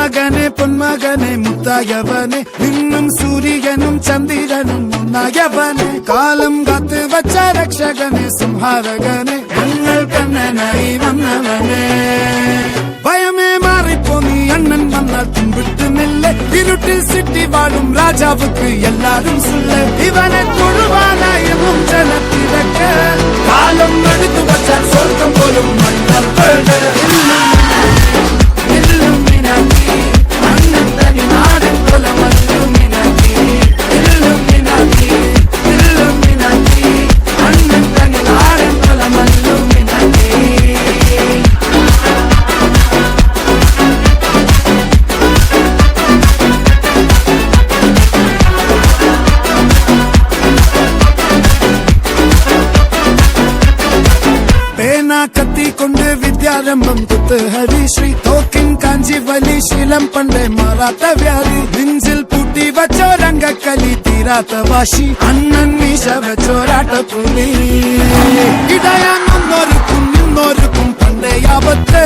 മകനെ പൊന്മകനെ മുത്തായവനെ നിന്നും സൂര്യനും ചന്ദ്രനും ഒന്നായവനെ കാലം കാത്ത് വച്ച രക്ഷകനെ സംഹാരകനെ ഞങ്ങൾ കണ്ണനായി വന്നവനെ ഭയമേ മാറിപ്പോ നീ അണ്ണൻ വന്നാൽ തുമ്പിട്ടുന്നില്ല ഇരുട്ടിൽ സിറ്റി വാഴും രാജാവുക്ക് എല്ലാരും സുല്ല ഇവനെ തൊഴുവാനായും ജനത്തിരക്ക് കാലം എടുത്തു വച്ചാൽ സ്വർഗം പോലും കത്തിക്കൊണ്ട് വിദ്യാരംഭം കുത്ത് ഹരിശ്രീ തോക്കിൻ കാഞ്ചി വലി ശീലം പണ്ടേ മാറാത്ത വ്യാധി നെഞ്ചിൽ പൂട്ടി വച്ചോരംഗക്കലി തീരാത്ത വാശി അണ്ണൻ മീശ വെച്ചോരാട്ട പുലി ഇടയാൻ ഒന്നൊരുക്കും നിന്നൊരുക്കും പണ്ടേ ആപത്ത്